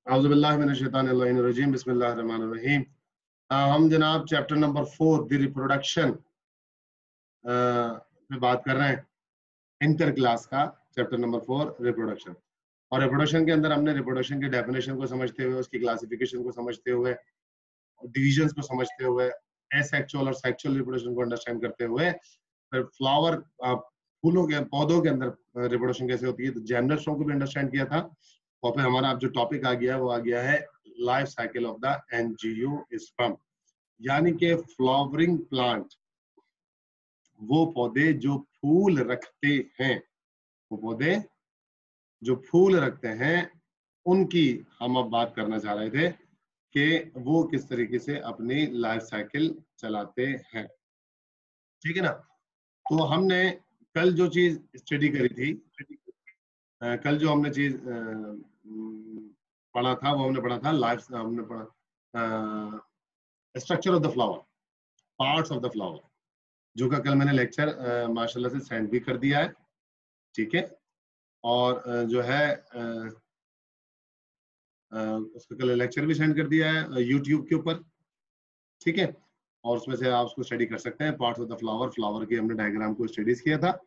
औज़ुबिल्लाहिमिनश्शैतानिर्रजीम बिस्मिल्लाहिर्रहमानिर्रहीम। हम जनाब चैप्टर नंबर 4 द रिप्रोडक्शन पे बात कर रहे हैं। इंटर क्लास का चैप्टर नंबर 4 रिप्रोडक्शन, और रिप्रोडक्शन के अंदर हमने रिप्रोडक्शन की डेफिनेशन को समझते हुए, उसकी क्लासिफिकेशन को समझते हुए, डिविजन्स को समझते हुए, एसेक्सुअल और सेक्सुअल रिप्रोडक्शन को अंडरस्टैंड करते हुए, फिर फ्लावर फूलों के पौधों के अंदर रिप्रोडक्शन कैसे होती है तो जेनरल को भी अंडरस्टैंड किया था। और फिर हमारा अब जो टॉपिक आ गया है वो आ गया है life cycle of the angiosperm, यानी कि फ्लावरिंग प्लांट, वो पौधे जो फूल रखते हैं, वो पौधे जो फूल रखते हैं उनकी हम अब बात करना चाह रहे थे कि वो किस तरीके से अपनी लाइफ साइकिल चलाते हैं। ठीक है ना। तो हमने कल जो चीज स्टडी करी थी, कल जो हमने चीज पढ़ा था वो हमने पढ़ा था हमने पढ़ा structure of the flower, parts of the flower, जो का कल मैंने लेक्चर माशाल्लाह से सेंड भी कर दिया है। ठीक है। और जो है उसका कल लेक्चर भी सेंड कर दिया है यूट्यूब के ऊपर। ठीक है। और उसमें से आप उसको स्टडी कर सकते हैं। Parts of the flower, flower की हमने डायग्राम को स्टडीज किया था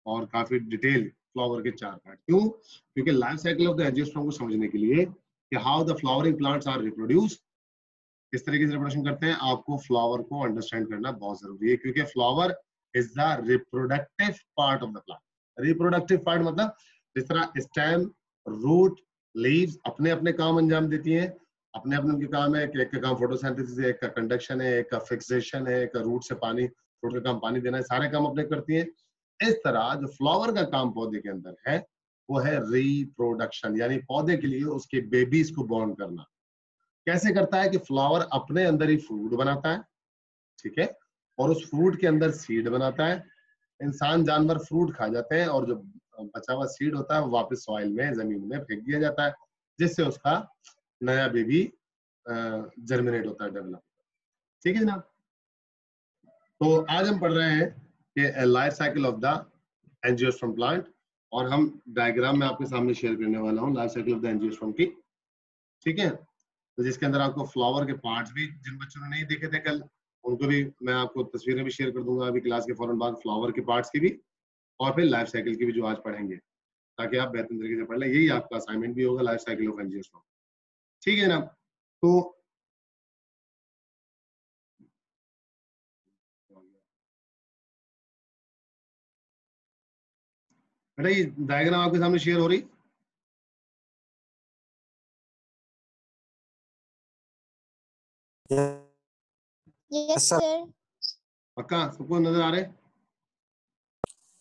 और काफी डिटेल फ्लावर के 4 पार्ट। क्यों? क्योंकि life cycle of the angiosperm को समझने के लिए कि how the flowering plants are reproduce, किस तरीके से रिप्रोडक्शन करते हैं, आपको फ्लावर को अंडरस्टैंड करना बहुत जरूरी है। क्योंकि flower is the reproductive part of the plant. Reproductive part मतलब जिस तरह स्टेम, रूट, लीव्स अपने अपने काम अंजाम देती हैं, अपने अपने उनके काम है। एक का काम फोटोसिंथेसिस है, एक का कंडक्शन है, एक का फिक्सेशन है, एक का रूट से पानी, रूट का काम पानी देना है, सारे काम अपने करती हैं। इस तरह जो फ्लावर का काम पौधे के अंदर है वो है रिप्रोडक्शन, यानी पौधे के लिए उसके बेबीज को बॉर्न करना। कैसे करता है कि फ्लावर अपने अंदर ही फ्रूट बनाता है, ठीक है, और उस फ्रूट के अंदर सीड बनाता है। इंसान जानवर फ्रूट खा जाते हैं और जो बचा हुआ सीड होता है वो वापस सॉइल में, जमीन में फेंक दिया जाता है, जिससे उसका नया बेबी जर्मिनेट होता है, डेवलप। ठीक है जनाब। तो आज हम पढ़ रहे हैं कि life cycle of the angiosperm plant, और हम डायग्राम में आपके सामने शेयर करने वाला हूँ life cycle of the angiosperm की। ठीक है। तो जिसके अंदर आपको फ्लावर के पार्ट्स भी, जिन बच्चों ने नहीं देखे थे कल, उनको भी मैं आपको तस्वीरें भी शेयर कर दूंगा अभी क्लास के फौरन बाद, फ्लावर के पार्ट्स की भी और फिर लाइफ साइकिल की भी जो आज पढ़ेंगे, ताकि आप बेहतर तरीके से पढ़ लें। यही आपका असाइनमेंट भी होगा, लाइफ साइकिल ऑफ एंजियोस्पर्म। ठीक है जनाब। तो बेटा ये डायग्राम आपके सामने शेयर हो रही? Yes sir. पक्का सबको नजर आ रहे?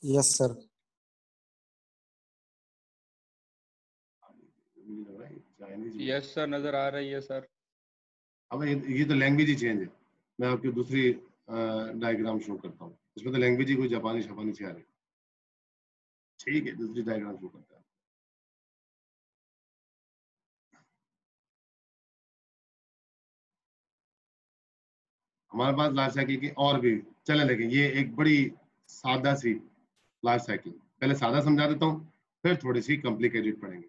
Yes sir. यस सर, नजर आ रही है सर। अब ये तो लैंग्वेज ही चेंज है। मैं आपकी दूसरी डायग्राम शो करता हूँ, इसमें तो लैंग्वेज ही कोई जापानी छपानी से आ रही। ठीक है, दूसरी डायग्राम शो करता है। हमारे पास लाइफ साइकिल की और भी चले, लेकिन ये एक बड़ी सादा सी लाइफ साइकिल, पहले सादा समझा देता हूँ, फिर थोड़ी सी कॉम्प्लिकेटेड पढ़ेंगे।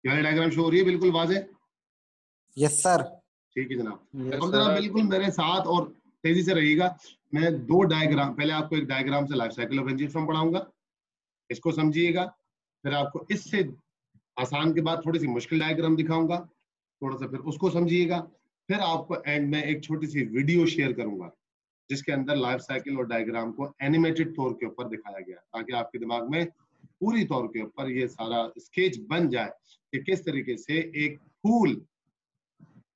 ये डायग्राम शो हो रही है बिल्कुल वाज़ेह? Yes sir. ठीक है जनाब। यस अब जनाब सर। बिल्कुल मेरे साथ और तेजी से रहिएगा। मैं 2 डायग्राम, पहले आपको एक डायग्राम से लाइफ साइकिल ऑफ एंजियोस्पर्म पढ़ाऊंगा, इसको समझिएगा। फिर आपको इससे आसान के बाद थोड़ी सी मुश्किल डायग्राम दिखाऊंगा, थोड़ा सा फिर उसको समझिएगा। फिर आपको एंड में एक छोटी सी वीडियो शेयर करूंगा जिसके अंदर लाइफ साइकिल और डायग्राम को एनिमेटेड तौर के ऊपर दिखाया गया, ताकि आपके दिमाग में पूरी तौर के ऊपर ये सारा स्केच बन जाए कि किस तरीके से एक फूल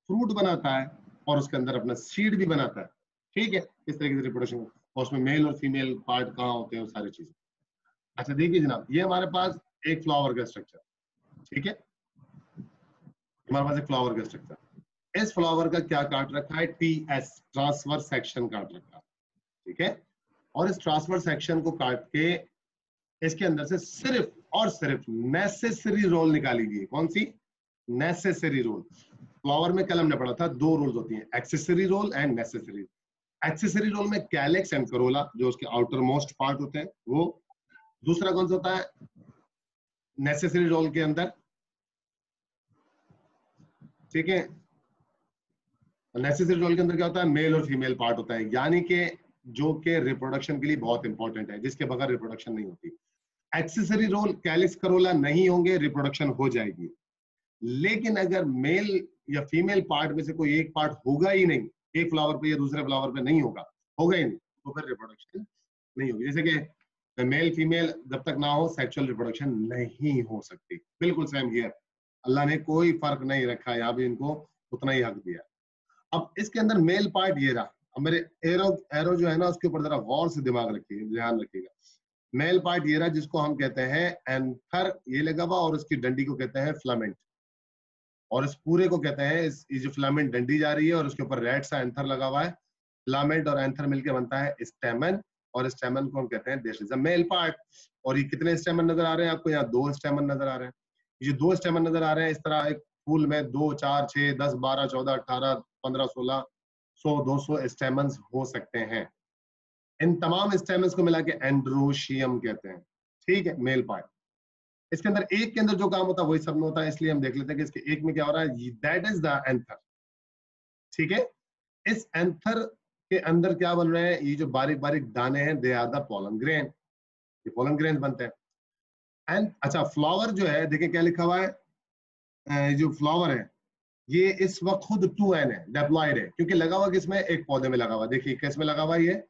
फ्रूट बनाता है और उसके अंदर अपना सीड भी बनाता है। ठीक है, इस तरीके से रिप्रोडक्शन, और उसमें मेल और फीमेल पार्ट कहाँ होते हैं, वो सारी चीजें। अच्छा देखिए जनाब, ये हमारे पास एक फ्लावर का स्ट्रक्चर, ठीक है, हमारे पास एक फ्लावर का स्ट्रक्चर। इस फ्लावर का क्या काट रखा है, टीएस, ट्रांसवर्स सेक्शन काट रखा है। ठीक है, और इस ट्रांसवर्स सेक्शन को काट के इसके अंदर से सिर्फ और सिर्फ नेसेसरी रोल निकालीजिए। कौन सी? Necessary role. फ्लावर में कल हमने पढ़ा था 2 रोल्स होती हैं, accessory role and necessary. Accessory role में कैलेक्स एंड करोला, जो उसके आउटर मोस्ट पार्ट होते हैं, वो। दूसरा कौन सा होता है नेसेसरी रोल के अंदर? ठीक है। नेसेसरी रोल के अंदर क्या होता है, मेल और फीमेल पार्ट होता है, यानी कि जो कि रिप्रोडक्शन के लिए बहुत इंपॉर्टेंट है, जिसके बगैर रिप्रोडक्शन नहीं होती। एक्सेसरी रोल कैलिक्स करोला नहीं होंगे, रिप्रोडक्शन हो जाएगी। लेकिन अगर मेल या फीमेल पार्ट में से कोई एक पार्ट होगा ही नहीं, एक फ्लावर पे या दूसरे फ्लावर पे नहीं होगा, होगा ही नहीं, तो फिर रिप्रोडक्शन नहीं होगी। जैसे कि मेल फीमेल जब तक ना हो सेक्सुअल रिप्रोडक्शन नहीं हो सकती। बिल्कुल सेम हियर, अल्लाह ने कोई फर्क नहीं रखा, यहाँ भी इनको उतना ही हक दिया। अब इसके अंदर मेल पार्ट ये रहा। अब मेरे एरो एरो जो है ना उसके ऊपर जरा गौर से दिमाग रखिए, ध्यान रखिएगा। मेल पार्ट ये रहा जिसको हम कहते हैं एंथर, ये लगा हुआ, और उसकी डंडी को कहते हैं फिलामेंट, और इस पूरे को कहते हैं ये जो फिलामेंट डंडी जा रही है और उसके ऊपर रेड सा एंथर लगा हुआ है, फिलामेंट और एंथर मिलकर बनता है स्टेमन, और स्टेमन को हम कहते हैं this is a male part. और ये कितने स्टेमन नजर आ रहे हैं आपको, यहाँ 2 स्टेमन नजर आ रहे हैं। ये जो 2 स्टेमन नजर आ रहे हैं, इस तरह एक फूल में 2, 4, 6, 10, 12, 14, 18, 15, 16, 100, 200 स्टेमन्स हो सकते हैं। इन तमाम स्टेमन्स को मिला के एंड्रोशियम कहते हैं। ठीक है, मेल पार्ट। इसके अंदर एक के अंदर जो काम होता है वही सब में होता है, इसलिए हम देख लेते हैं कि इसके एक में क्या हो रहा है, दैट इज द एंथर। ठीक है, इस एंथर के अंदर क्या बन रहे हैं, ये जो बारीक बारीक दाने हैं, they are the pollen grain, ये पोलन ग्रेन बनते हैं। एंड अच्छा, फ्लावर जो है, देखिए क्या लिखा हुआ है, जो फ्लावर है ये इस वक्त खुद 2n है, डेप्लॉइड है, क्योंकि लगा हुआ किसमें, एक पौधे में लगा हुआ। देखिए किसमें लगा हुआ, ये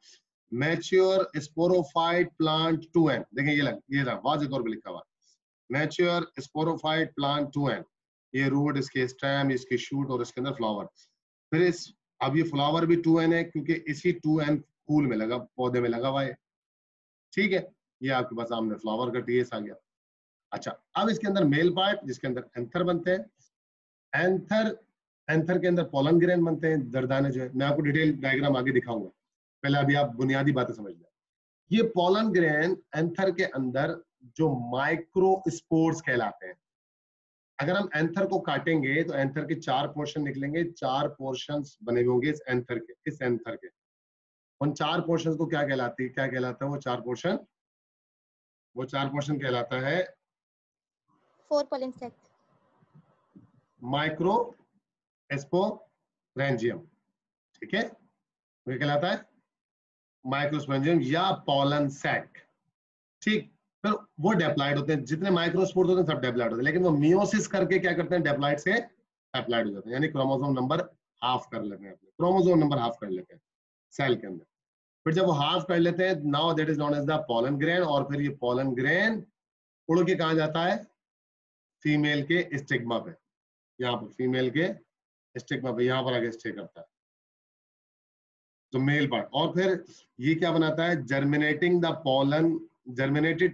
मैच्योर स्पोरोफाइट प्लांट 2n। देखिए ये रहा वाज़ेह तौर पे लिखा हुआ, मैच्योर स्पोरोफाइट प्लांट 2n। ये रूट, इसके स्टेम, इसकी शूट, और इसके अंदर फ्लावर। फिर इस अब ये फ्लावर भी 2n है, क्योंकि इसी 2n फूल में लगा, पौधे में लगा हुआ है। ठीक है, ये आपके पास सामने फ्लावर का टीएस आ गया। अच्छा, अब इसके अंदर मेल पार्ट जिसके अंदर एंथर बनते हैं, एंथर एंथर के अंदर पोलन ग्रेन बनते हैं, दरदाने जो है। मैं आपको डिटेल डायग्राम आगे दिखाऊंगा, पहले अभी आप बुनियादी बातें समझ लें। ये पोलन ग्रेन एंथर के अंदर जो माइक्रो स्पोर्स कहलाते हैं। अगर हम एंथर को काटेंगे तो एंथर के 4 पोर्शन निकलेंगे, 4 पोर्शंस बने हुए होंगे इस एंथर के। उन 4 पोर्शंस को क्या कहलाता है वो 4 पोर्शन, कहलाता है 4 pollen sac, माइक्रो स्पोरेंजियम। ठीक है, वो कहलाता है माइक्रोस्पोरेंजियम या पोलन सैक। ठीक, फिर वो डेप्लॉइड होते हैं, जितने माइक्रोस्पोर्स होते हैं सब डेप्लॉइड होते हैं, लेकिन वो मियोसिस करके क्या करते हैं, डेप्लॉइड से हैप्लॉइड हो जाते हैं, यानी क्रोमोसोम नंबर हाफ कर लेते हैं, अपने क्रोमोसोम नंबर हाफ कर लेते हैं सेल के अंदर। फिर जब वो हाफ कर लेते हैं, now that is known as the pollen grain, और फिर ये पोलन ग्रेन उड़ के कहा जाता है, फीमेल के स्टिग्मा पे, यहाँ पर फीमेल के स्टिग्मा पे, यहाँ पर आगे स्टे करता है, तो मेल पार्ट। और फिर ये क्या बनाता है, germinated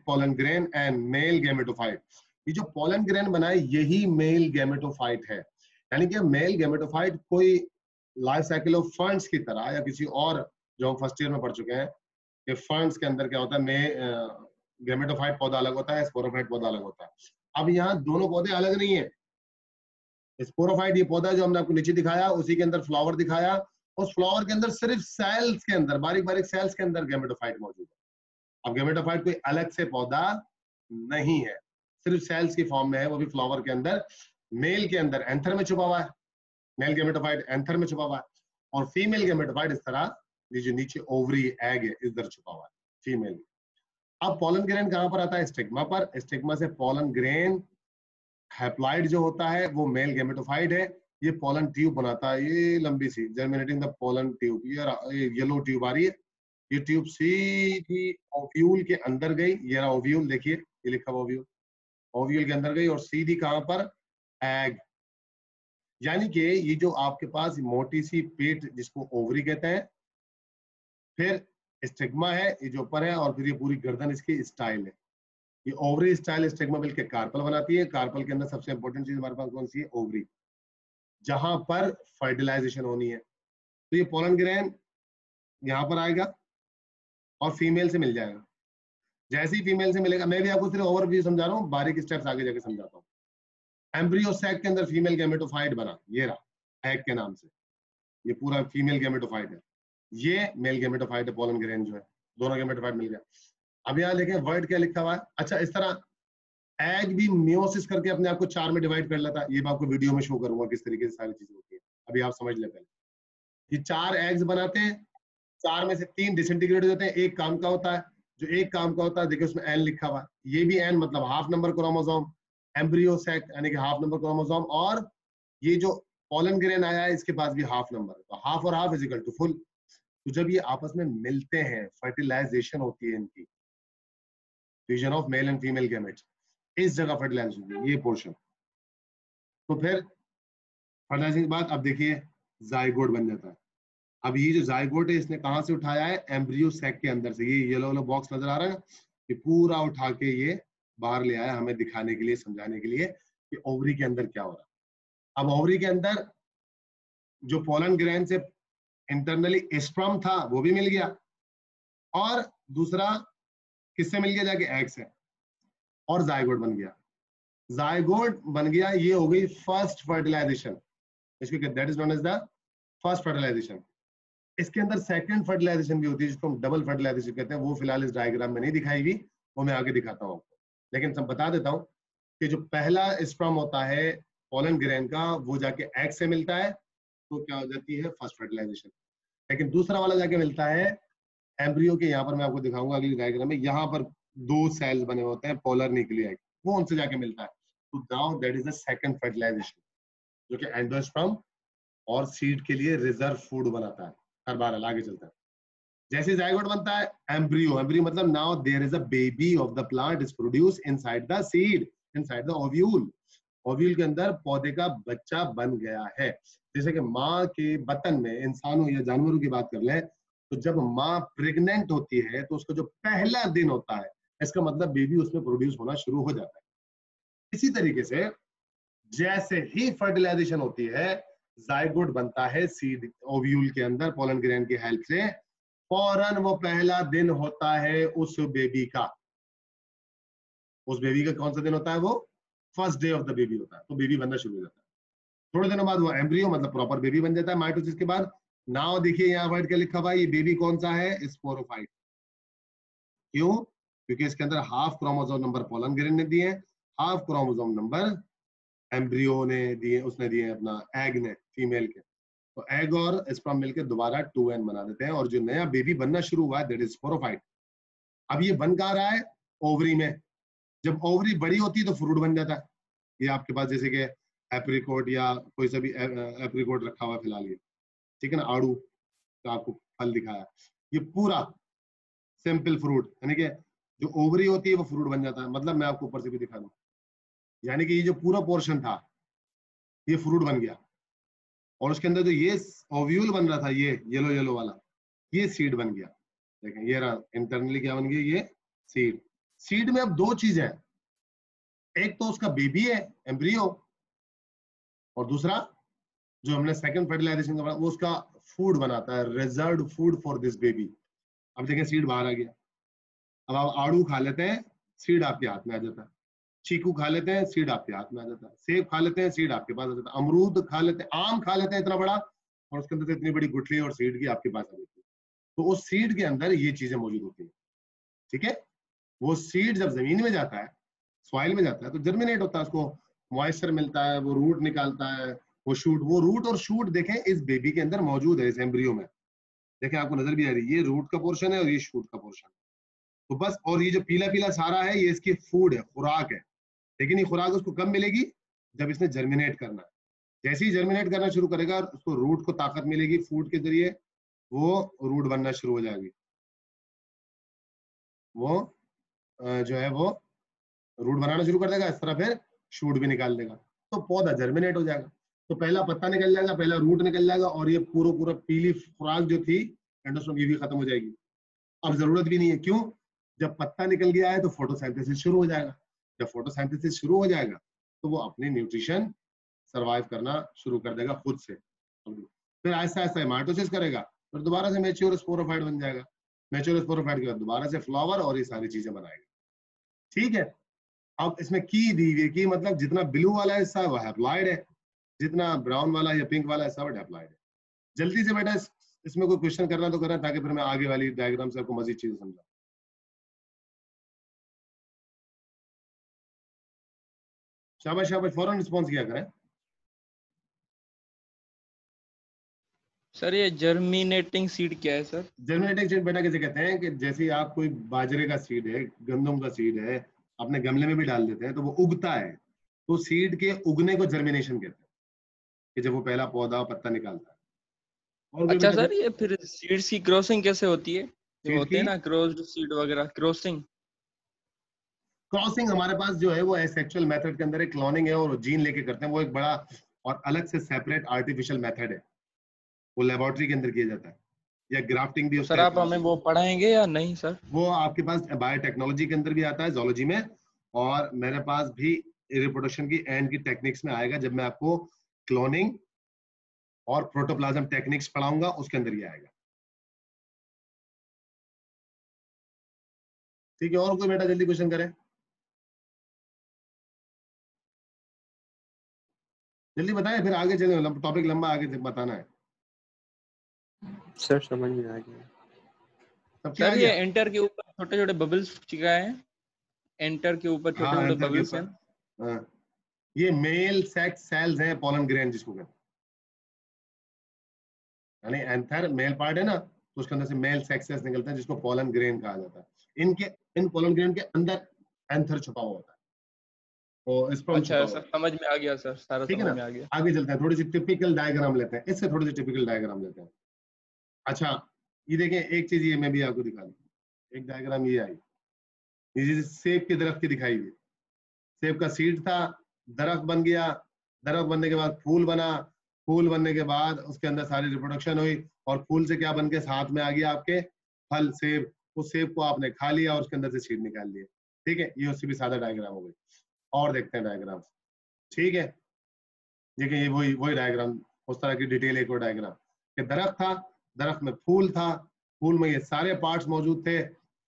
pollen grain and male gametophyte. ये जो पोलन ग्रेन बनाए यही मेल गैमेटोफाइट है, यानी कि मेल गैमेटोफाइट कोई लाइफ साइकिल ऑफ फर्न्स की तरह, या किसी और जो हम फर्स्ट ईयर में पढ़ चुके हैं कि फर्न्स के अंदर क्या होता है, गैमेटोफाइट पौधा अलग होता है, स्पोरोफाइट पौधा अलग होता है। अब यहाँ दोनों पौधे अलग नहीं है। स्पोरोफाइट ये पौधा जो हमने आपको नीचे दिखाया, उसी के अंदर फ्लावर दिखाया, उस फ्लावर के अंदर सिर्फ सेल्स के अंदर, बारीक बारीक सेल्स के अंदर गैमेटोफाइट मौजूद है। अब गैमेटोफाइट कोई अलग से पौधा नहीं है, सिर्फ सेल्स की फॉर्म में है, वो भी फ्लावर के अंदर। मेल के अंदर एंथर में छुपा हुआ है, मेल गैमेटोफाइट एंथर में छुपा हुआ है, और फीमेल गैमेटोफाइट इस तरह, ये जो नीचे ओवरी एग है इधर छुपा हुआ है फीमेल। अब पोलन ग्रेन कहां पर आता है, स्टिग्मा पर। स्टिग्मा से पोलन ग्रेन हैप्लॉइड जो होता है वो मेल गैमेटोफाइट है, ये पोलन ट्यूब बनाता है, ये लंबी सी जर्मिनेटिंग द पोलन ट्यूब, ये येलो ट्यूब आ रही है, ये ट्यूब सीधी ओव्यूल के अंदर गई, ये रहा ओव्यूल, देखिए ये लिखा हुआ ओव्यूल, ओव्यूल के अंदर गई और सीधी कहां पर, एग। यानी कि ये जो आपके पास मोटी सी पेट जिसको ओवरी कहते हैं, फिर स्टिग्मा है ये जो ऊपर है, और फिर ये पूरी गर्दन इसकी स्टाइल है। ये ओवरी स्टाइल स्टिग्मा मिलकर कार्पल बनाती है। कार्पल के अंदर सबसे इंपॉर्टेंट चीज हमारे पास कौन सी है, ओवरी, जहां पर फर्टिलाइजेशन होनी है। तो ये पोलन ग्रेन यहाँ पर आएगा और फीमेल से मिल जाएगा। जैसे ही फीमेल से मिलेगा, मैं भी आपको सिर्फ ओवरव्यू समझा रहा हूँ, बारीक स्टेप्स आगे जाके समझाता हूँ। एम्ब्रियो सैक के अंदर फीमेल गैमेटोफाइट बना, ये रहा एग के नाम से, ये पूरा फीमेल गैमेटोफाइट है, ये मेल गैमेटोफाइट है, पोलन ग्रेन जो है, दोनों गैमेटोफाइट मिल गया। अब यहाँ देखें वर्ड क्या लिखा हुआ है। अच्छा, इस तरह एग भी मियोसिस करके अपने आप को 4 में डिवाइड कर लेता है। ये मैं आपको वीडियो में शो करूंगा किस तरीके से सारी चीजें होती है, अभी आप समझ ले पहले। ये 4 एग्स बनाते हैं, 4 में से 3 डिसइंटीग्रेट होते हैं, एक काम का होता है। जो एक काम का होता है देखिए उसमें एन लिखा हुआ है, ये भी एन मतलब half number chromosome, embryo sac यानी कि हाफ नंबर क्रोमोसोम, और ये जो पॉलन ग्रेन आया है इसके पास भी हाफ नंबर, तो हाफ और half is equal to full. तो जब ये आपस में मिलते हैं, फर्टिलाइजेशन होती है इनकी, fusion of male and female gametes, इस जगह फर्टिलाइजेशन होती है, ये पोर्शन। तो फिर फर्टिलाइजेशन के बाद अब देखिए जाइगोट बन जाता है। अब ये जो जाइगोट है इसने कहां से उठाया है, एम्ब्रियो सैक के अंदर से। ये येलो वाला बॉक्स नजर आ रहा है ना, ये पूरा उठा के ये बाहर ले आया हमें दिखाने के लिए, समझाने के लिए कि ओवरी के अंदर क्या हो रहा है। अब ओवरी के अंदर जो पोलन ग्रैंड से इंटरनली स्पर्म था वो भी मिल गया, और दूसरा किससे मिल गया, जाके एग से, और जाइगोट बन गया। जाइगोट बन गया, ये हो गई फर्स्ट फर्टिलाइजेशन, इसको that is known as the first fertilisation. इसके अंदर सेकंड फर्टिलाइजेशन भी होती है जिसको हम डबल फर्टिलाइजेशन कहते हैं, वो फिलहाल इस डायग्राम में नहीं दिखाई हुई, वो मैं आगे दिखाता हूँ आपको। लेकिन सब बता देता हूँ कि जो पहला स्पर्म होता है पोलन ग्रेन का, वो जाके एग से मिलता है, तो क्या हो जाती है फर्स्ट फर्टिलाइजेशन। लेकिन दूसरा वाला जाके मिलता है एम्ब्रियो के, यहाँ पर मैं आपको दिखाऊंगा अगली डायग्राम में, यहाँ पर 2 सेल्स बने होते हैं पोलर न्यूक्लियाई, वो उनसे जाके मिलता है। तो now that is the second fertilisation, जो कि एंडोस्पर्म और सीड के लिए रिजर्व फूड बनाता है। हर बार आगे चलता है। जैसे जाइगोट बनता है, एम्ब्रियो, एम्ब्रियो मतलब now there is a baby of the plant is produce inside the seed, inside the ovule. Ovule के अंदर पौधे का बच्चा बन गया है। जैसे कि माँ के बतन में, इंसानों या जानवरों की बात कर ले, तो जब माँ प्रेग्नेंट होती है तो उसका जो पहला दिन होता है, इसका मतलब बेबी उसमें प्रोड्यूस होना शुरू हो जाता है। इसी तरीके से जैसे ही फर्टिलाइजेशन होती है, जाइगोट बनता है सीड ओव्यूल के अंदर पोलन ग्रेन की हेल्प से, फौरन वो पहला दिन होता है उस बेबी का। उस बेबी का कौन सा दिन होता है, वो first day of the baby होता है, तो बेबी बनना शुरू हो जाता है। थोड़े दिनों बाद वो एम्ब्रियो मतलब प्रॉपर बेबी बन जाता है माइटोसिस के बाद। नाउ देखिए यहाँ वर्ड क्या लिखा हुआ है, ये बेबी कौन सा है, स्पोरोफाइट। क्यों, क्योंकि इसके अंदर half chromosome number pollen grain ने दिए, हाफ क्रोमोसोम नंबर एम्ब्रियो ने दिए, उसने दिए अपना एग ने, फीमेल के। तो एग और स्पर्म मिलकर दोबारा 2n बना देते हैं, और जो नया बेबी बनना शुरू हुआ है दैट इज स्पोरोफाइट। अब ये बन कहाँ रहा है, ओवरी में। जब ओवरी बड़ी होती है तो फ्रूट बन जाता है। ये आपके पास जैसे कि एप्रिकॉट या कोई सा भी एप्रिकॉट रखा हुआ फिलहाल, ये ठीक है ना, आड़ू का आपको फल दिखाया, ये पूरा सिंपल फ्रूट, यानी कि जो ओवरी होती है वो फ्रूट बन जाता है। मतलब मैं आपको ऊपर से भी दिखा दूं, यानी कि ये जो पूरा पोर्शन था ये फ्रूट बन गया, और उसके अंदर जो ये ओव्यूल बन रहा था, ये येलो येलो वाला, ये सीड बन गया। देखें ये रहा, इंटरनली क्या बन गया, ये सीड। सीड में अब 2 चीजें हैं, एक तो उसका बेबी है एम्ब्रियो, और दूसरा जो हमने सेकंड फर्टिलाइजेशन का, वो उसका फूड बनाता है, reserved food for this baby. अब देखें सीड बाहर आ गया। अब आप आड़ू खा लेते हैं, सीड आपके हाथ में आ जाता है। चीकू खा लेते हैं, सीड आपके हाथ में आ जाता है। सेब खा लेते हैं, सीड आपके पास आ जाता है। अमरूद खा लेते हैं, आम खा लेते हैं इतना बड़ा, और उसके अंदर से इतनी बड़ी गुठली और सीड की आपके पास आ जाती है। तो उस सीड के अंदर ये चीजें मौजूद होती हैं, ठीक है। वो सीड जब जमीन में जाता है, सॉइल में जाता है, तो जर्मिनेट होता है, उसको मॉइस्चर मिलता है, वो रूट निकालता है, वो रूट और शूट देखें इस बेबी के अंदर मौजूद है, इस एम्ब्रियो में। देखें आपको नजर भी आ रही है, ये रूट का पोर्शन है और ये शूट का पोर्शन। तो बस, और ये जो पीला पीला सारा है ये इसकी फूड है, खुराक है। लेकिन ये खुराक उसको कब मिलेगी, जब इसने जर्मिनेट करना है। जैसे ही जर्मिनेट करना शुरू करेगा, उसको रूट को ताकत मिलेगी फूड के जरिए, वो रूट बनना शुरू हो जाएगी, वो जो है वो रूट बनाना शुरू कर देगा, इस तरह फिर शूट भी निकाल देगा, तो पौधा जर्मिनेट हो जाएगा। तो पहला पत्ता निकल जाएगा, पहला रूट निकल जाएगा, और ये पूरा पूरा पीली खुराक जो थी एंडोस्पर्म, ये भी खत्म हो जाएगी। अब जरूरत भी नहीं है, क्यों, जब पत्ता निकल गया है तो फोटोसिंथेसिस शुरू हो जाएगा। जब फोटोसिंथेसिस शुरू हो जाएगा तो वो अपनी न्यूट्रिशन सरवाइव करना शुरू कर देगा खुद से। फिर आहिस्ता आहिस्ता माइटोसिस करेगा, फिर दोबारा से मैच्योर स्पोरोफाइट बन जाएगा। मैच्योर स्पोरोफाइट के बाद दोबारा से फ्लावर, और ये सारी चीजें बनाएगा, ठीक है। अब इसमें की दी हुई, की मतलब जितना ब्लू वाला हिस्सा है वो हैप्लॉइड है, जितना ब्राउन वाला या पिंक वाला हिस्सा वो हैप्लॉइड है। जल्दी से बेटा इसमें कोई क्वेश्चन करना तो करना, ताकि फिर मैं आगे वाली डायग्राम से आपको मजीद चीजें समझाऊं। शाबाश शाबाश, फौरन रिस्पॉन्स किया करें। सर ये जर्मिनेटिंग सीड क्या है सर? जर्मिनेटिंग सीड बेटा किसे कहते हैं कि जैसे आप कोई बाजरे का सीड है, गंदम का सीड है, अपने गमले में भी डाल देते हैं तो वो उगता है, तो सीड के उगने को जर्मिनेशन कहते हैं, कि जब वो पहला पौधा पत्ता निकालता है। और अच्छा सर, ये फिर सीड्स की क्रॉसिंग कैसे होती है? जो होते हैं ना क्रॉस्ड सीड वगैरह, क्रॉसिंग। क्रॉसिंग हमारे पास जो है वो एसेक्सुअल मेथड के अंदर एक क्लोनिंग है और जीन लेके करते हैं, वो एक बड़ा और अलग से सेपरेट आर्टिफिशियल मेथड है, वो लेबोरेटरी के अंदर किया जाता है, या ग्राफ्टिंग भी। सर आप हमें वो पढ़ाएंगे या नहीं सर? वो आपके पास बायोटेक्नोलॉजी के अंदर भी आता है, जोलॉजी में, और मेरे पास भी रिप्रोडक्शन की एंड की टेक्निक्स में आएगा, जब मैं आपको क्लोनिंग और प्रोटोप्लाज्म टेक्निक्स पढ़ाऊंगा उसके अंदर ही आएगा। ठीक है, और कोई बेटा जल्दी क्वेश्चन करे, जल्दी बताएं, फिर आगे चले, टॉपिक लंबा आगे बताना है। सर समझ में आ गया। सर ये एंटर के ऊपर छोटे छोटे बबल्स चिपकाए हैं, एंटर के ऊपर छोटे छोटे बबल्स हैं। ये मेल सेक्स सेल्स हैं, पोलन ग्रेन जिसको कहते हैं, यानी एंथर मेल पार्ट है ना, तो उसके अंदर से मेल सेक्स सेल्स निकलते हैं जिसको पोलन ग्रेन कहा जाता है। इन पोलन ग्रेन के अंदर एंथर छुपा हुआ होता है, तो स्पर्म छुपा हुआ है। सर समझ में आ गया सर, सारा समझ में आ गया। आगे चलते हैं, थोड़ी सी टिपिकल डायग्राम लेते हैं, इससे थोड़ी सी टिपिकल डायग्राम लेते हैं। अच्छा ये देखें, एक चीज ये मैं भी आपको दिखा दूं, एक डायग्राम ये आई, ये सेब के दरख्त की दिखाई दी, सेब का सीड था, दरख्त बन गया, दरख्त बनने के बाद फूल बना, फूल बनने के बाद उसके अंदर सारी रिप्रोडक्शन हुई, और फूल से क्या बन के साथ में आ गया आपके फल सेब, उस सेब को आपने खा लिया और उसके अंदर से सीड निकाल लिए। ठीक है, ये उससे भी सादा डायग्राम हो गई। और देखते हैं डायग्राम, ठीक है, देखिए ये वही डायग्राम, उस तरह की डिटेल एक और डायग्राम, कि दरख्त था, दरख्त में फूल था, फूल में ये सारे पार्ट्स मौजूद थे,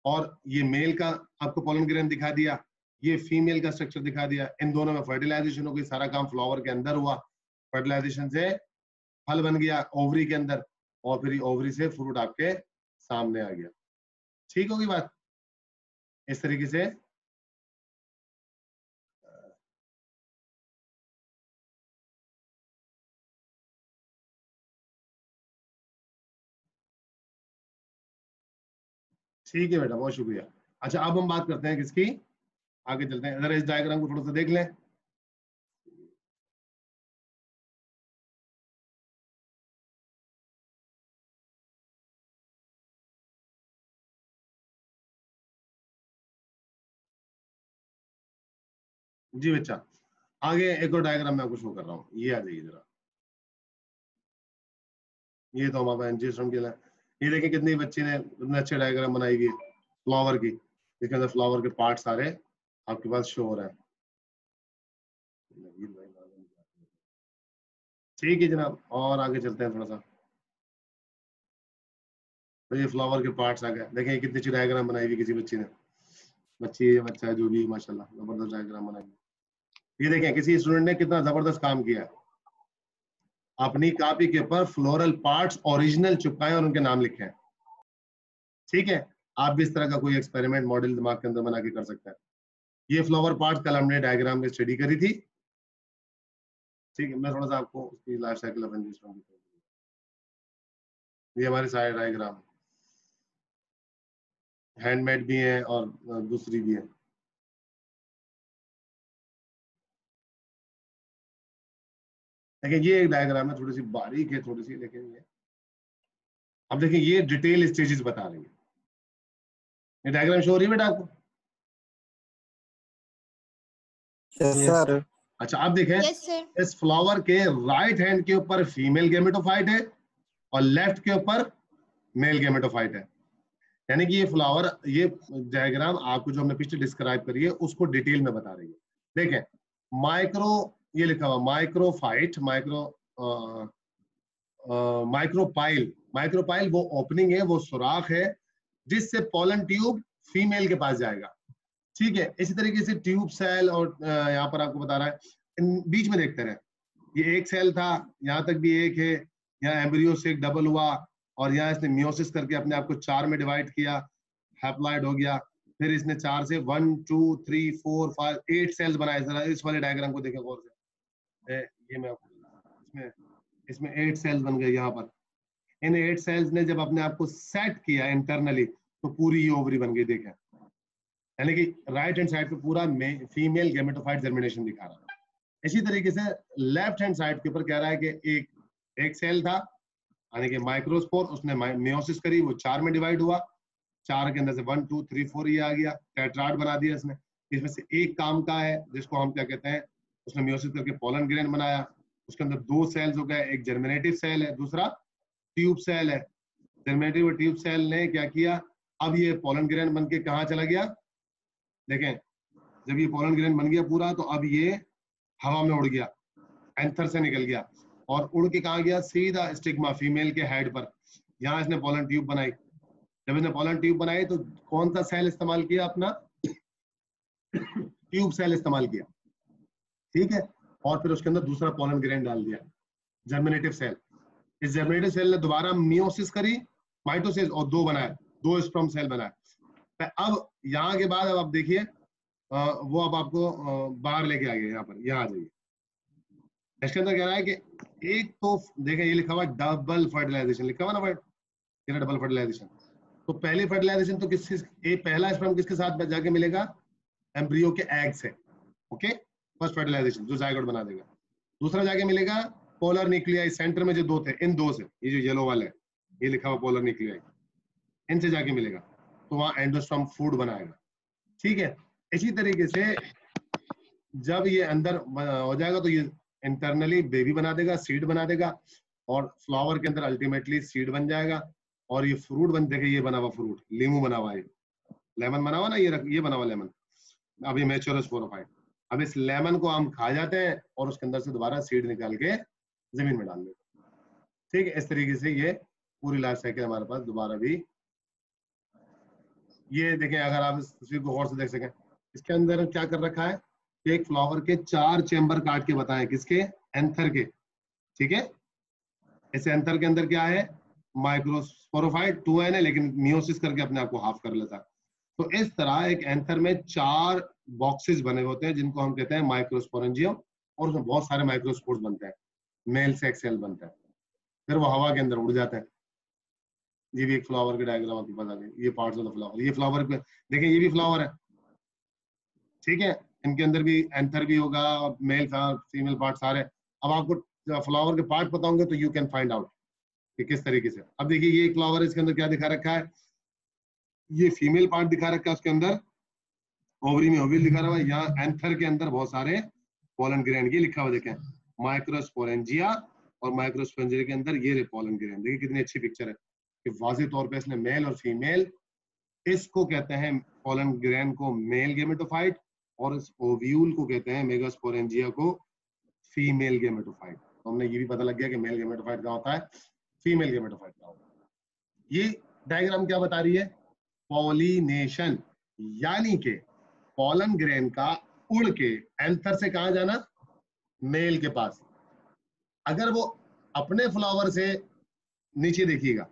और ये मेल का आपको पोलन ग्रेन दिखा दिया, ये फीमेल का स्ट्रक्चर दिखा दिया, इन दोनों में फर्टिलाइजेशन हो गई, सारा काम फ्लावर के अंदर हुआ, फर्टिलाइजेशन से फल बन गया ओवरी के अंदर, और फिर ओवरी से फ्रूट आपके सामने आ गया। ठीक होगी बात, इस तरीके से ठीक है बेटा, बहुत शुक्रिया। अच्छा अब हम बात करते हैं किसकी, आगे चलते हैं, जरा इस डायग्राम को थोड़ा सा देख लें। जी बच्चा, आगे एक और डायग्राम मैं आपको शो कर रहा हूँ, ये आ जाइए जरा, ये तो हमारा एंजियोस्पर्म के लिए, ये देखिए कितनी बच्ची ने कितने अच्छे डायग्राम बनाई हुई फ्लावर की, इसके अंदर फ्लावर के पार्ट सारे आपके पास शो हो रहे हैं। ठीक है जनाब, और आगे चलते हैं थोड़ा सा, तो ये फ्लावर के पार्ट्स आ गए, देखें कितनी अच्छी डायग्राम बनाई हुई किसी बच्ची ने, बच्ची बच्चा है जो भी, माशाल्लाह जबरदस्त डायग्राम बनाई। ये देखें किसी स्टूडेंट ने कितना जबरदस्त काम किया, अपनी कॉपी के ऊपर फ्लोरल पार्ट्स ओरिजिनल चिपकाए और उनके नाम लिखे हैं। ठीक है, आप भी इस तरह का कोई एक्सपेरिमेंट मॉडल दिमाग के अंदर बना के कर सकते हैं। ये फ्लावर पार्ट्स कल हमने डायग्राम में स्टडी करी थी। ठीक है, मैं थोड़ा सा आपको उसकी लाइफ साइकिल ऑफ एंजियोस्पर्म, ये हमारे सारे डायग्राम हैंडमेड भी है और दूसरी भी है। देखिए ये एक डायग्राम है, थोड़ी सी बारीक है थोड़ी सी, लेकिन ये अब देखिए ये डिटेल स्टेजेस बता रही है। ये डायग्राम शो हो रही है बेटा आपको? सर अच्छा आप देखें, इस फ्लावर के राइट हैंड के ऊपर फीमेल गैमेटोफाइट है और लेफ्ट के ऊपर मेल गैमेटोफाइट है, यानी कि ये फ्लावर, ये डायग्राम आपको जो हमने पीछे डिस्क्राइब करी है उसको डिटेल में बता रही है। देखें माइक्रो, ये लिखा हुआ माइक्रोफाइट, माइक्रोपाइल, माइक्रोपाइल वो ओपनिंग है, वो सुराख है जिससे पोलन ट्यूब फीमेल के पास जाएगा। ठीक है, इसी तरीके से ट्यूब सेल, और यहाँ पर आपको बता रहा है, इन बीच में देखते रहे, ये एक सेल था, यहाँ तक भी एक है, यहाँ एम्ब्रियो से एक डबल हुआ, और यहाँ इसने मियोसिस करके अपने आप को 4 में डिवाइड किया, हैप्लॉइड हो गया, फिर इसने 4 से 1 2 3 4 5 8 सेल्स बनाए। जरा इस वाले डायग्राम को देखें गौर से। ये मैं आपको इसमें 8 सेल्स बन गए यहाँ पर। इन 8 सेल्स ने जब अपने आप को सेट किया इंटरनली तो पूरी ये ओवरी बन गई। देखें, यानी कि राइट हैंड साइड पे पूरा फीमेल गैमेटोफाइट जर्मिनेशन दिखा रहा है। इसी तरीके से लेफ्ट हैंड साइड के ऊपर कह रहा है कि एक सेल था, यानी कि माइक्रोस्पोर, उसने मियोसिस करी, वो 4 में डिवाइड हुआ। 4 के अंदर से 1 2 3 4 ये आ गया, टेट्राड बना दिया इसने। इसमें से एक काम का है जिसको हम क्या कहते हैं, उसने मियोसिस करके पोलन ग्रेन बनाया। उसके अंदर 2 सेल्स हो गए, एक जर्मिनेटिव सेल है, दूसरा ट्यूब सेल है। जर्मिनेटिव और ट्यूब सेल ने क्या किया, अब ये पोलन ग्रेन बन के कहाँ चला गया। देखें, जब ये पोलन ग्रेन बन गया पूरा, तो अब ये हवा में उड़ गया, एंथर से निकल गया और उड़ के कहाँ गया, सीधा स्टिग्मा फीमेल के हेड पर। यहाँ इसने पोलन ट्यूब बनाई। जब इसने पोलन ट्यूब बनाई तो कौन सा सेल इस्तेमाल किया, अपना ट्यूब सेल इस्तेमाल किया, ठीक है। और फिर उसके अंदर दूसरा पोलन ग्रेन डाल दिया, जर्मिनेटिव सेल। इस जर्मिनेटिव सेल ने दोबारा मियोसिस करी, माइटोसिस, और 2 बनाया, 2 स्पर्म सेल बनाया। अब यहाँ के बाद अब आप देखिए वो अब आपको बाहर लेके आ गए, यहाँ पर, यहाँ आ जाइए। इसके अंदर कह रहा है कि एक तो देखें, ये लिखा हुआ डबल फर्टिलाइजेशन लिखा हुआ ना, ये डबल फर्टिलाइजेशन। तो पहली फर्टिलाइजेशन तो पहला स्पर्म किसके साथ जाके मिलेगा, एम्ब्रियो के एग से, ओके, फर्स्ट फर्टिलाइजेशन जो जायगोट बना देगा। दूसरा जाके मिलेगा पोलर न्यूक्लियाई, सेंटर में जो 2 थे, इन 2 से, ये जो येलो वाले ये लिखा हुआ पोलर न्यूक्लियाई, इनसे जाके मिलेगा, तो वहां एंडोस्पर्म फूड बनाएगा, ठीक है। इसी तरीके से जब ये अंदर हो जाएगा तो ये इंटरनली बेबी बना देगा, सीड बना देगा, और फ्लावर के अंदर अल्टीमेटली सीड बन जाएगा, और ये फ्रूट बन देगा। ये बना हुआ फ्रूट, लीमू बना हुआ है, लेमन बना हुआ ना, ये बना हुआ लेमन, अभी मैच्योर स्पोरोफाइट। अब इस लेमन को हम खा जाते हैं और उसके अंदर से दोबारा सीड निकाल के जमीन में डाल देते हैं, ठीक है। इस तरीके से ये पूरी लाइफ साइकिल हमारे पास दोबारा भी। ये देखें, अगर आप इस तस्वीर को गौर से देख सकें, इसके अंदर क्या कर रखा है, एक फ्लावर के 4 चेंबर काट के बताएं, किसके, एंथर के, ठीक है। इस एंथर के अंदर क्या है, माइक्रोस्पोरोफाइट 2n है, लेकिन मियोसिस करके अपने आप को हाफ कर लेता है। तो इस तरह एक एंथर में 4 बॉक्सेस बने होते हैं जिनको हम कहते हैं माइक्रोस्पोरेंजियम, और उसमें बहुत सारे माइक्रोस्पोर्स बनते हैं, मेल सेक्स सेल बनता है, फिर वो हवा के अंदर उड़ जाता है। ये भी एक फ्लावर के डायग्राम आपको बता दें, ये पार्ट्स ऑफ द फ्लावर, ये फ्लावर पे देखें, ये भी फ्लावर है, ठीक है। इनके अंदर भी एंथर भी होगा, मेल फीमेल पार्ट सारे। अब आपको फ्लावर के पार्ट पता होंगे तो यू कैन फाइंड आउट कि किस तरीके से। अब देखिए, ये एक फ्लावर है, इसके अंदर क्या दिखा रखा है, ये फीमेल पार्ट दिखा रखा है, उसके अंदर ओवरी में ओव्यूल दिखा रहा है। यहाँ एंथर के अंदर बहुत सारे पोलन ग्रैंड, ये लिखा हुआ देखें, माइक्रोस्पोरेंजिया, और माइक्रोस्पोरेंजिया के अंदर ये पोलन ग्रैंड। देखिए कितनी अच्छी पिक्चर है कि वाज़ेह तौर पे इसने मेल और फीमेल, इसको कहते हैं पोलन ग्रैंड को मेल गेमेटोफाइट, और इस ओव्यूल को कहते हैं मेगास्पोरेंजिया को फीमेल गेमेटोफाइट। तो हमने ये भी पता लग गया कि मेल गेमेटोफाइट क्या होता है, फीमेल गेमेटोफाइट क्या होता है। ये डायग्राम क्या बता रही है, पॉलिनेशन, यानी कि पोलन ग्रेन का उड़ के एंथर से कहां जाना, मेल के पास। अगर वो अपने फ्लावर से, नीचे देखिएगा,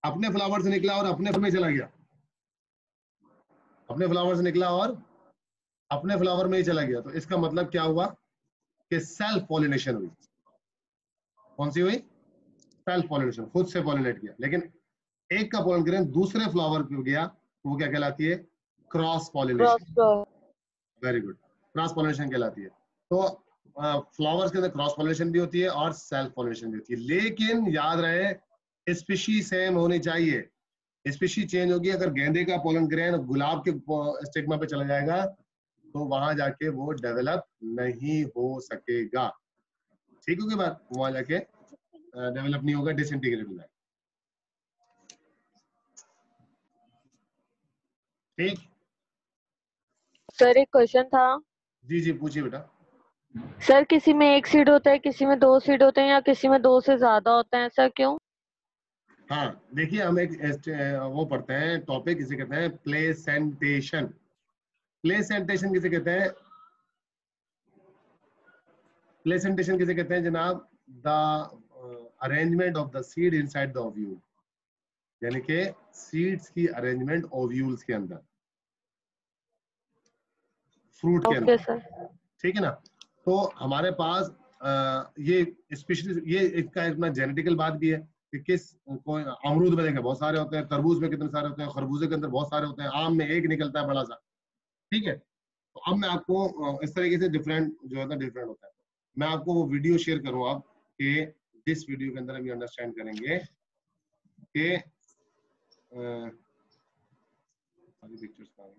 अपने फ्लावर से निकला और अपने में चला गया, अपने फ्लावर से निकला और अपने फ्लावर में ही चला गया, तो इसका मतलब क्या हुआ कि सेल्फ पॉलिनेशन हुई। कौन सी हुई, सेल्फ पॉलिनेशन, खुद से पॉलिनेट किया। लेकिन एक का पोलन ग्रेन दूसरे फ्लावर पे गया तो वो क्या कहलाती है, cross pollination. Very good, cross pollination कहलाती है। तो फ्लावर्स के अंदर क्रॉस पॉलिनेशन भी होती है और सेल्फ पॉलिनेशन भी होती है, लेकिन याद रहे स्पीशीज सेम होनी चाहिए। स्पीशीज चेंज होगी, अगर गेंदे का पोलन ग्रेन गुलाब के स्टिग्मा पे चला जाएगा तो वहां जाके वो डेवलप नहीं हो सकेगा, ठीक होगी बात, वहां जाके डेवलप नहीं होगा, डिसइंटीग्रेट हो जाएगा, ठीक। सर एक क्वेश्चन था। जी जी पूछिए बेटा। सर किसी में 1 सीड होता है, किसी में 2 सीड होते हैं, या किसी में 2 से ज्यादा होते हैं, सर क्यों? हाँ देखिए, हम एक वो पढ़ते हैं टॉपिक, इसे कहते हैं प्लेसेंटेशन। प्लेसेंटेशन किसे कहते हैं, प्लेसेंटेशन किसे कहते हैं जनाब, the arrangement of the seed inside the ovule, यानी कि सीड्स की अरेंजमेंट ओव्यूल्स के अंदर। फ्रूट के ओके अंदर, सर। ठीक है ना। तो हमारे पास ये स्पेशली ये इसका अपना जेनेटिकल बात भी है कि किस कोई अमरूद में देखें बहुत सारे होते हैं, तरबूज में कितने सारे होते हैं, खरबूजे के अंदर बहुत सारे होते हैं, आम में एक निकलता है बड़ा सा, ठीक है। तो अब मैं आपको इस तरीके से डिफरेंट जो है ना डिफरेंट होता है, मैं आपको वो वीडियो शेयर करूँ आप कि जिस वीडियो के अंदर हम ये अंडरस्टैंड करेंगे कि सारी पिक्चर्स का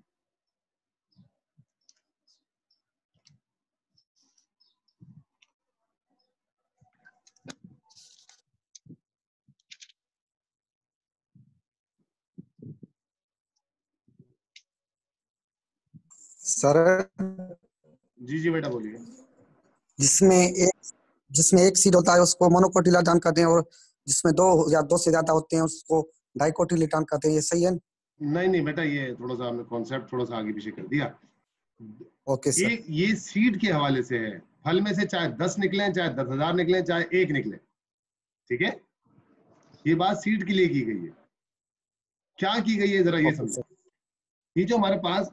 सर जी बेटा बोलिए। जिसमें एक सीड होता है उसको मोनोकोटिलेडॉन कहते हैं, और जिसमें दो या दो से ज्यादा होते हैं उसको डाइकोटिलेडॉन कहते हैं। ये सही है? नहीं बेटा, ये थोड़ा सा हमने कॉन्सेप्ट थोड़ा सा आगे पीछे कर दिया। Okay sir. ये सीड के हवाले से है, फल में से चाहे 10 निकले, चाहे 10,000 निकले, चाहे एक निकले, ठीक है। ये बात सीड के लिए की गई है। क्या की गई है जरा ये समझो। ये जो हमारे पास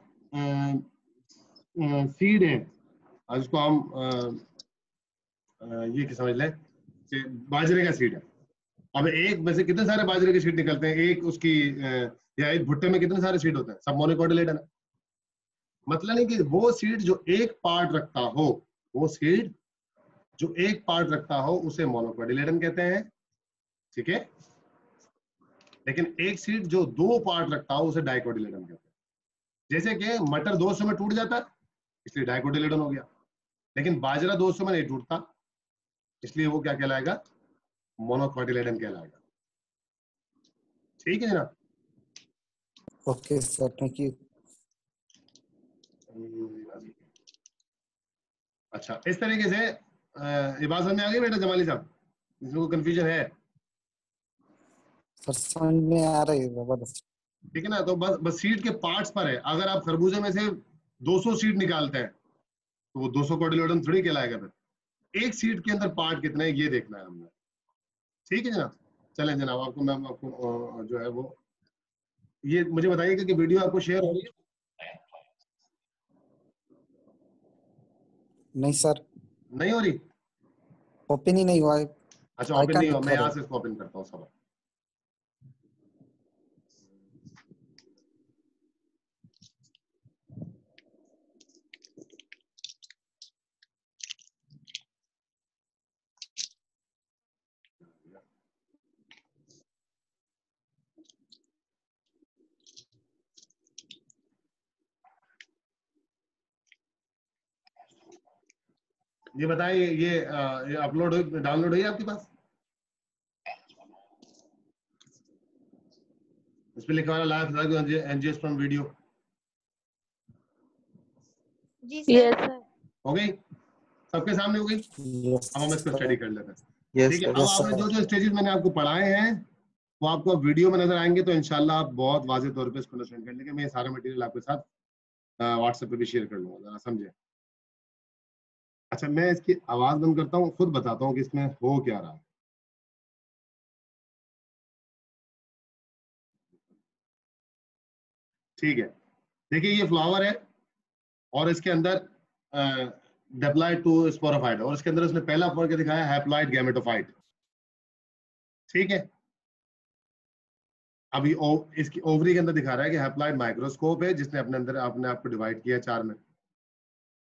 सीड है, आज उसको हम ये समझ लें कि बाजरे का सीड है। अब एक में से कितने सारे बाजरे के सीड निकलते हैं, एक उसकी या एक भुट्टे में कितने सारे सीड होते हैं, सब मोनोकोटिलेडन है। मतलब नहीं कि वो सीड जो एक पार्ट रखता हो, वो सीड जो एक पार्ट रखता हो उसे मोनोकोटिलेडन कहते हैं, ठीक है। लेकिन एक सीड जो दो पार्ट रखता हो उसे डाइकोटिलेडन कहते हैं। जैसे कि मटर 2 हिस्सों में टूट जाता इसलिए डाइकोटिलेडन हो गया, लेकिन बाजरा 2 हिस्सों में नहीं टूटता इसलिए वो क्या कहलाएगा, मोनोकोटिलेडन कहलाएगा, ठीक है ना। Okay sir, thank you. अच्छा, इस तरीके से ये बात समझ में आ गई बेटा जमाली साहब, जिसको कंफ्यूजन है? सर समझ में आ रही है जबरदस्त। ठीक है ना। तो बस सीड के पार्ट्स पर है। अगर आप खरबूजे में से 200 सीड निकालते हैं तो वो 200 कोटिलेडन थोड़ी कहलाएगा। फिर एक सीड के अंदर पार्ट कितने हैं ये देखना है हमने, ठीक है जनाब। चलें जनाब, आपको मैं आपको जो है वो ये मुझे बताइएगा कि वीडियो आपको शेयर हो रही है? नहीं सर, नहीं हो रही? ओपन ही नहीं हुआ है। अच्छा, ओपन आइकन नहीं हुआ। दिखा मैं रहा यहाँ है। से इसको ओपन करता हूँ सब। ये बताइए, ये अपलोड हुई, डाउनलोड हुई आपके पास? इस पे लिखा हुआ लाइव एंजियोस्पर्म वीडियो जी यस सर। सर। हो गई? सबके सामने हो गई? यस अब हम इसको स्टडी कर लेते हैं, यस ठीक है। अब यस आपने सर। जो स्टेजेस मैंने आपको पढ़ाए हैं वो आपको अब वीडियो में नजर आएंगे, तो इंशाल्लाह आप बहुत वाज़ेह तौर पे इसको अंडरस्टैंड कर लेंगे। मैं ये सारा मटेरियल आपके साथ व्हाट्सएप पे भी शेयर कर लूंगा, जरा समझे। अच्छा, मैं इसकी आवाज बंद करता हूँ, खुद बताता हूँ कि इसमें हो क्या रहा है। ठीक है, देखिए ये फ्लावर है और इसके अंदर डिप्लॉयड टू स्पोरोफाइट, और इसके अंदर उसने पहला फॉर क्या दिखाया, हैप्लॉयड गैमेटोफाइट, ठीक है। अभी इसकी ओवरी के अंदर दिखा रहा है कि हैप्लॉयड माइक्रोस्कोप है जिसने अपने अंदर अपने आप को डिवाइड किया 4 में।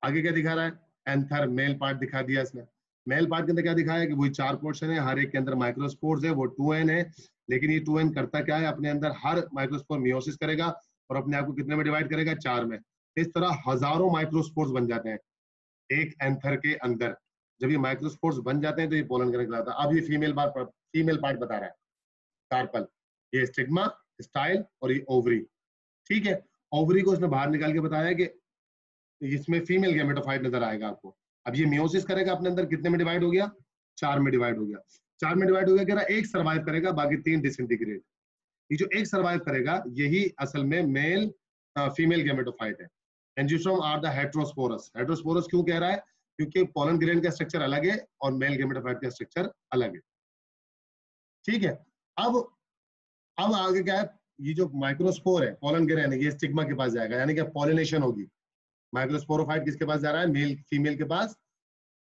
आगे क्या दिखा रहा है, एंथर मेल पार्ट दिखा दिया इसने। मेल पार्ट के अंदर क्या दिखाया है कि वही 4 पोर्शन है, हर एक के अंदर माइक्रोस्पोर्स है, वो 2n है। लेकिन ये 2n करता क्या है, अपने अंदर हर माइक्रोस्पोर मियोसिस करेगा और अपने आप को कितने में डिवाइड करेगा, 4 में। इस तरह हजारों माइक्रोस्पोर्स बन जाते हैं एक एंथर के अंदर। जब ये माइक्रोस्पोर्स बन जाते हैं तो ये पोलन कहलाता है। अब ये फीमेल पार्ट बता रहा है, कार्पल, ये स्टिग्मा, स्टाइल और ये ओवरी, ठीक है। ओवरी को उसने बाहर निकाल के बताया कि इसमें फीमेल गैमेटोफाइट नजर आएगा आपको। अब ये मियोसिस करेगा, अपने अंदर कितने में डिवाइड हो गया, 4 में डिवाइड हो गया। 4 में डिवाइड हो गया, कह रहा एक सर्वाइव करेगा, बाकी 3 डिसइंटीग्रेट। ये जो एक सर्वाइव करेगा यही असल में मेल फीमेल गैमेटोफाइट है। Angiosperm are the heterosporous. Heterosporous क्यों कह रहा है, क्योंकि पोलन ग्रेन का स्ट्रक्चर अलग है और मेल गैमेटोफाइट का स्ट्रक्चर अलग है, ठीक है। अब आगे क्या है, ये जो माइक्रोस्पोर है पोलन ग्रेन, ये स्टिग्मा के पास जाएगा, यानी कि पॉलिनेशन होगी। माइक्रोस्पोरोफाइट किसके पास जा रहा है? मेल फीमेल के पास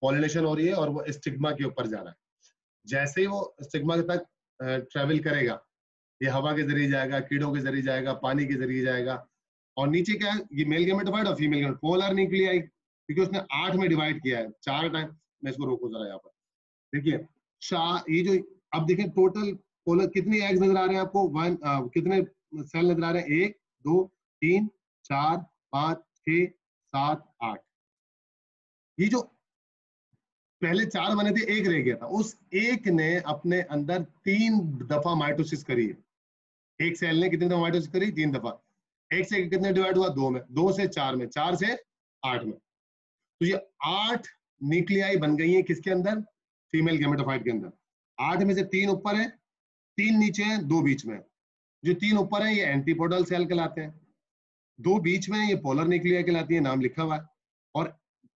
पॉलिनेशन हो रही है और वो स्टिग्मा के ऊपर जा रहा है। जैसे ही वो स्टिग्मा तक ट्रेवल करेगा, ये हवा के जरिए जाएगा, कीड़ों के जरिए जाएगा, पानी के जरिए जाएगा, और नीचे क्या है? ये मेल गेमेटोफाइट और फीमेल गेमेटोफाइट, पोलर न्यूक्लियाई, क्योंकि उसने 8 में डिवाइड किया है, 4 टाइम। मैं इसको रोको जरा यहाँ पर, देखिए ये जो अब देखें टोटल पोलर कितनी एग्स नजर आ रहे हैं आपको? कितने सेल नजर आ रहे हैं? 1 2 3 4 5 6 7 8। ये जो पहले 4 बने थे, एक रह गया था, उस एक ने अपने अंदर 3 दफा माइटोसिस करी है। एक सेल ने कितनी दफा माइटोसिस करी? 3 दफा। एक से कितने डिवाइड हुआ? 2 में, 2 से 4 में, 4 से 8 में। तो ये 8 न्यूक्लियाई बन गई है किसके अंदर? फीमेल गेमेटोफाइट के अंदर। 8 में से 3 ऊपर है, 3 नीचे है, 2 बीच में है। जो 3 ऊपर है ये एंटीपोडल सेल कहलाते हैं, 2 बीच में है ये पोलर न्यूक्लियाई कहलाती है, नाम लिखा हुआ है, और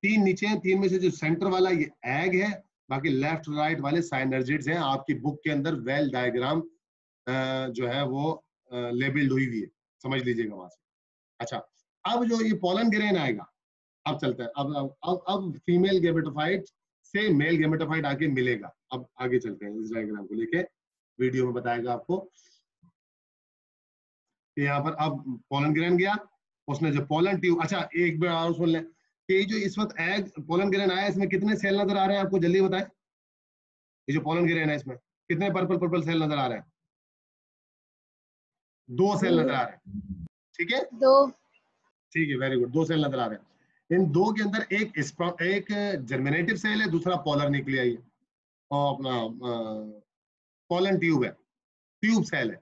3 नीचे हैं। 3 में से जो सेंटर वाला ये एग है, बाकी लेफ्ट राइट वाले साइनर्जिड्स हैं। आपकी बुक के अंदर वेल डायग्राम जो है वो लेबल्ड हुई है, समझ लीजिएगा वहां से। अच्छा, अब जो ये पोलन ग्रेन आएगा, अब चलते हैं, अब फीमेल गेमेटोफाइट से मेल गेमेटोफाइट आके मिलेगा। अब आगे चलते हैं, इस डायग्राम को लेके वीडियो में बताएगा आपको। यहाँ पर अब पोलन ग्रेन गया, उसने जो पोलन ट्यूब, अच्छा एक बार और सुन लें कि जो इस वक्त एग पोलन ग्रेन आया, इसमें कितने सेल नजर आ रहे हैं आपको? जल्दी बताएं, ये जो पोलन ग्रेन है इसमें कितने पर्पल पर्पल सेल नजर आ रहे हैं? 2 सेल नजर आ रहे हैं, ठीक है? 2। ठीक है, वेरी गुड, 2 सेल नजर आ रहे हैं। इन 2 के अंदर एक जर्मिनेटिव सेल है, दूसरा पोलर न्यूक्लियाई है, और अपना पोलन ट्यूब है, ट्यूब सेल है।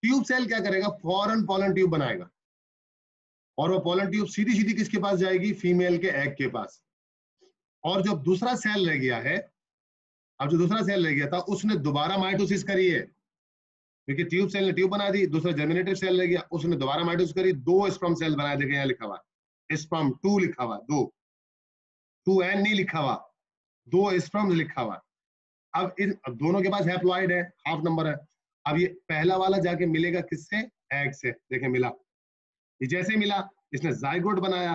ट्यूब सेल क्या करेगा? फॉरन पोलन ट्यूब बनाएगा, और वो पोलन ट्यूब सीधी सीधी किसके पास जाएगी? फीमेल के एग के पास। और जो दूसरा सेल रह गया है, अब जो दूसरा सेल रह गया था, उसने दोबारा माइटोसिस करी है, क्योंकि ट्यूब सेल ने ट्यूब बना दी, दूसरा जर्मिनेटिव सेल रह गया, उसने दोबारा माइटोसिस करी, 2 स्पर्म सेल बनाए। देखें यहाँ लिखा हुआ स्पर्म 2 लिखा हुआ, 2 एन नहीं लिखा हुआ, 2 स्पर्म लिखा हुआ। अब दोनों के पास हैप्लॉइड है, हाफ नंबर है। अब ये पहला वाला जाके मिलेगा किससे? एग से। देखें मिला, ये जैसे मिला इसने जाइगोट बनाया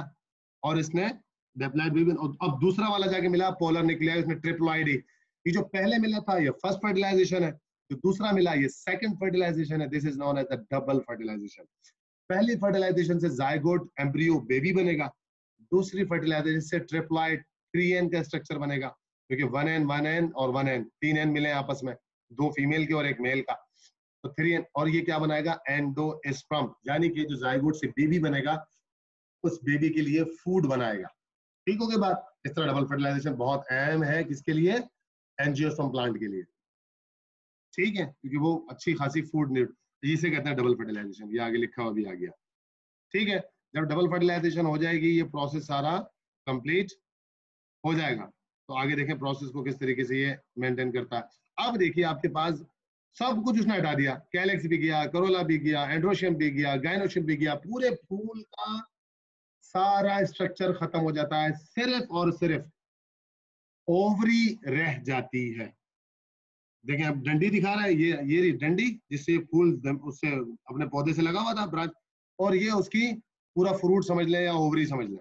और इसने डिप्लॉइड बेबी। अब दूसरा वाला जाके मिला पोलर न्यूक्लियाई, इसने ट्रिप्लॉइड। ये जो पहले मिला था ये फर्स्ट फर्टिलाइजेशन है, जो दूसरा मिला ये सेकंड फर्टिलाइजेशन है। This is known as the double fertilisation. पहली फर्टिलाइजेशन से जाइगोट एम्ब्रियो बेबी बनेगा, दूसरी फर्टिलाइजेशन से ट्रिप्लॉइड 3N का स्ट्रक्चर बनेगा, क्योंकि 1N 1N और 1N 3N मिले आपस में, 2 फीमेल के और 1 मेल का, तो 3N। और ये क्या बनाएगा? एंडोस्पर्म, यानी कि जो जाइगोट से बेबी बनेगा उस बेबी के लिए फूड बनाएगा। ठीक हो गई बात? इस तरह डबल फर्टिलाइजेशन बहुत अहम है, किसके लिए? एंजियोस्पर्म प्लांट के लिए, ठीक है, क्योंकि वो अच्छी खासी फूड नीड, इसे कहते हैं डबल फर्टिलाइजेशन। ये आगे लिखा हुआ भी आ गया, ठीक है। जब डबल फर्टिलाइजेशन हो जाएगी, ये प्रोसेस सारा कंप्लीट हो जाएगा, तो आगे देखें प्रोसेस को किस तरीके से ये मेंटेन करता है। अब देखिए आपके पास सब कुछ उसने हटा दिया, कैलेक्स भी गया, करोला भी गया, एंड्रोशियम भी गया, गाइनोशियम भी गया, पूरे फूल का सारा स्ट्रक्चर खत्म हो जाता है, सिर्फ और सिर्फ ओवरी रह जाती है। देखें अब डंडी दिखा रहा है, ये डंडी जिससे फूल उससे अपने पौधे से लगा हुआ था ब्रांच, और ये उसकी पूरा फ्रूट समझ लें या ओवरी समझ लें।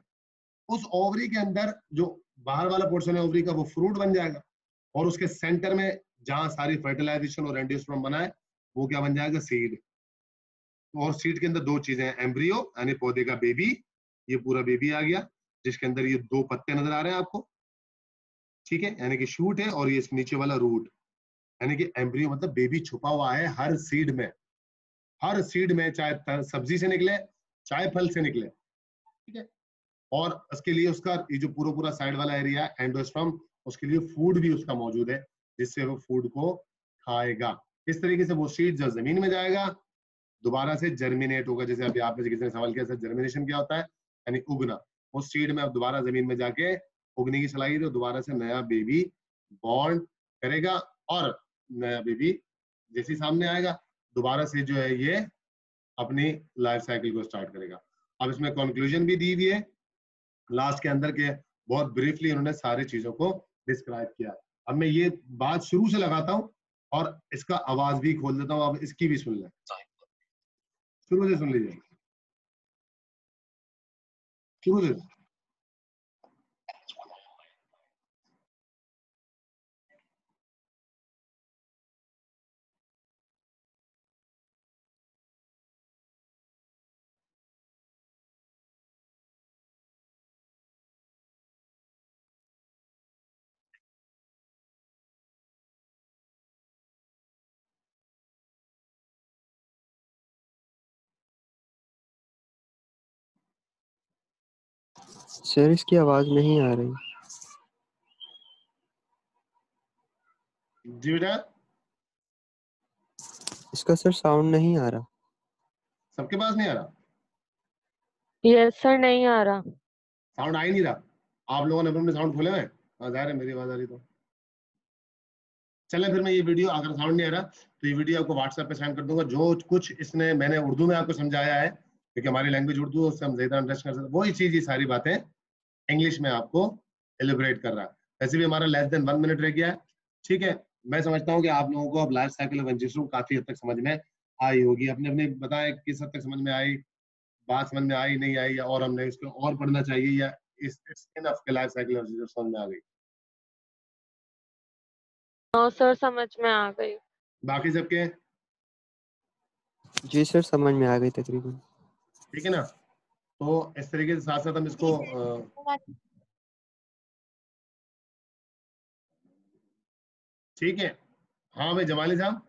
उस ओवरी के अंदर जो बाहर वाला पोर्शन है ओवरी का, वो फ्रूट बन जाएगा, और उसके सेंटर में जहां सारी फर्टिलाइजेशन और एंजियोस्पर्म बना है, वो क्या बन जाएगा? सीड। और सीड के अंदर 2 चीजें हैं, एम्ब्रियो यानी पौधे का बेबी, ये पूरा बेबी आ गया जिसके अंदर ये 2 पत्ते नजर आ रहे हैं आपको, ठीक है, यानी कि शूट है, और ये नीचे वाला रूट, यानी कि एम्ब्रियो मतलब बेबी छुपा हुआ है हर सीड में। हर सीड में, चाहे सब्जी से निकले चाहे फल से निकले, ठीक है। और उसके लिए उसका ये जो पूरा साइड वाला एरिया एंडोस्पर्म, उसके लिए फूड भी उसका मौजूद है, जिससे वो फूड को खाएगा। इस तरीके से वो सीड जब जमीन में जाएगा दोबारा से जर्मिनेट होगा। जैसे अभी आप में किसी ने सवाल किया, जर्मिनेशन क्या होता है? यानी उगना। उस सीड में अब दोबारा जमीन में जाके उगने की सलाहियत, तो दोबारा से नया बेबी बॉर्न करेगा, और नया बेबी जैसे सामने आएगा दोबारा से जो है ये अपनी लाइफ साइकिल को स्टार्ट करेगा। अब इसमें कंक्लूजन भी दी हुई है लास्ट के अंदर के, बहुत ब्रीफली उन्होंने सारी चीजों को डिस्क्राइब किया। अब मैं ये बात शुरू से लगाता हूँ और इसका आवाज भी खोल देता हूँ, अब इसकी भी सुन लें, शुरू से सुन लीजिए, शुरू से। सर इसकी आवाज नहीं आ रही। जी बेटा, इसका सर साउंड नहीं आ रहा। सबके पास नहीं आ रहा? यस सर, नहीं आ रहा। साउंड आ ही नहीं रहा? आप लोगों ने अपने साउंड खोले हुए हैं? आ रहे, मेरी आवाज आ रही तो चलें। फिर मैं ये वीडियो, अगर साउंड नहीं आ रहा तो ये वीडियो आपको व्हाट्सएप पे सेंड कर दूंगा। जो कुछ इसने मैंने उर्दू में आपको समझाया है, क्योंकि हमारी लैंग्वेज उर्दू है, उससे हम ज्यादा अंडरस्टैंड कर सकते, वही चीज, ये सारी बातें इंग्लिश में आपको एलिब्रेट कर रहा है। वैसे भी हमारा लेस देन 1 मिनट रह गया है, ठीक है। मैं समझता हूँ कि आप लोगों को अब लाइफ साइकिल ऑफ एंजियोस्पर्म काफी हद तक समझ में आई होगी। अपने अपने बताएं किस हद तक समझ में आई, बात समझ में आई नहीं आई, या और हमने इसको और पढ़ना चाहिए, या इस इनफ के लाइफ साइकिल ऑफ एंजियोस्पर्म समझ में आ गई? हाँ सर, समझ में आ गई। बाकी सबके जी सर, समझ में आ गई तकरीबन। ठीक है ना? तो इस तरीके से साथ साथ हम इसको ठीक है। हाँ भाई जमाली साहब,